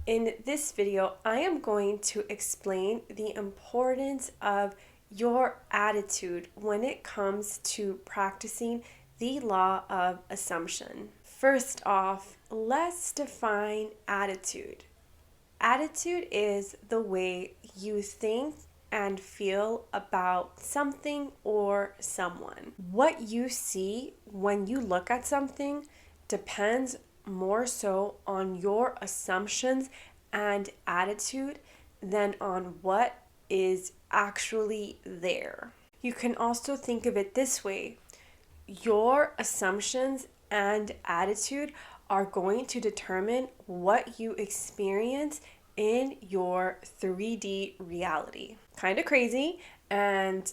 In this video, I am going to explain the importance of your attitude when it comes to practicing the law of assumption. First off, let's define attitude. Attitude is the way you think and feel about something or someone. What you see when you look at something depends more so on your assumptions and attitude than on what is actually there. You can also think of it this way: your assumptions and attitude are going to determine what you experience in your 3D reality. Kind of crazy, and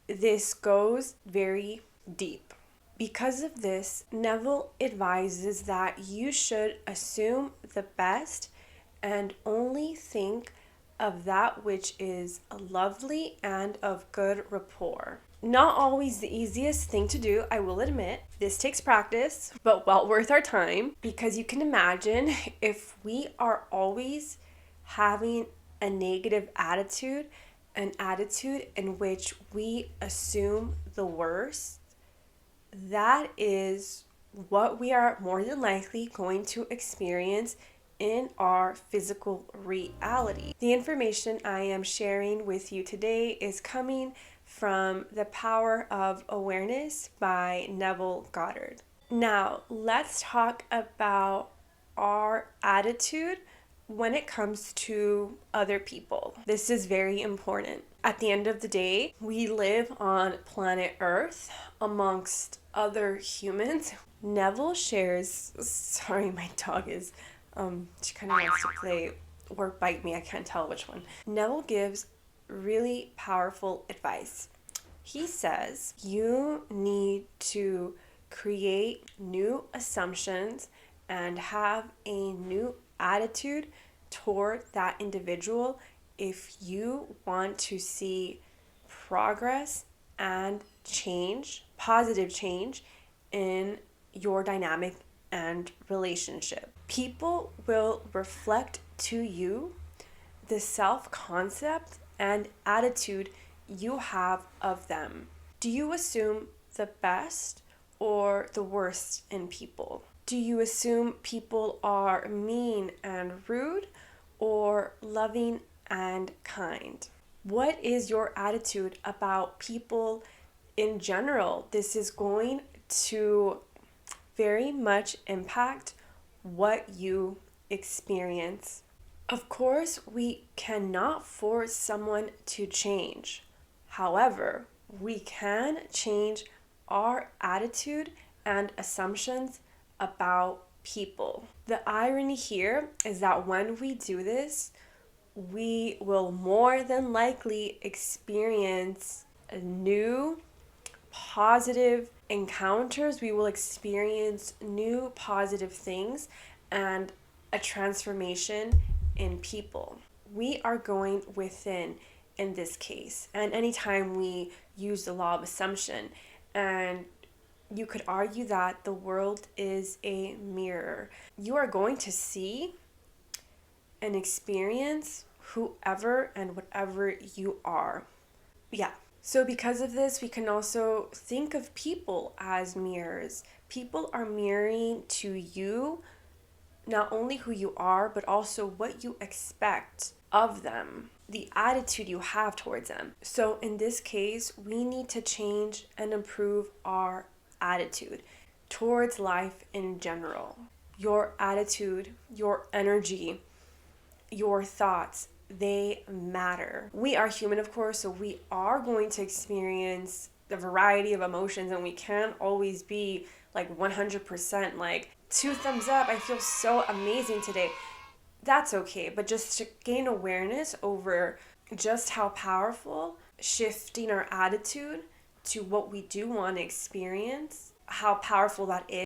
this goes very deep. Because of this, Neville advises that you should assume the best and only think of that which is lovely and of good rapport. Not always the easiest thing to do, I will admit. This takes practice, but well worth our time, because you can imagine if we are always having a negative attitude, an attitude in which we assume the worst, that is what we are more than likely going to experience in our physical reality. The information I am sharing with you today is coming from The Power of Awareness by Neville Goddard. Now, let's talk about our attitude when it comes to other people. This is very important. At the end of the day, we live on planet Earth amongst other humans. Neville shares, sorry, my dog is, she kind of wants to play or bite me, I can't tell which one. Neville gives really powerful advice. He says you need to create new assumptions and have a new attitude toward that individual if you want to see progress and change, positive change in your dynamic and relationship. People will reflect to you the self-concept and attitude you have of them. Do you assume the best or the worst in people? Do you assume people are mean and rude or loving and kind? What is your attitude about people in general? This is going to very much impact what you experience. Of course, we cannot force someone to change. However, we can change our attitude and assumptions about people. The irony here is that when we do this, we will more than likely experience new positive encounters. We will experience new positive things and a transformation in people. We are going within in this case, and anytime we use the law of assumption, and you could argue that the world is a mirror. You are going to see and experience whoever and whatever you are. Yeah. So because of this, we can also think of people as mirrors. People are mirroring to you not only who you are, but also what you expect of them, the attitude you have towards them. So in this case, we need to change and improve our attitude towards life in general. Your attitude, your energy, your thoughts, they matter. We are human, of course, so we are going to experience a variety of emotions, and we can't always be like 100% like 2 thumbs up, I feel so amazing today. That's okay, but just to gain awareness over just how powerful shifting our attitude to what we do want to experience, how powerful that is.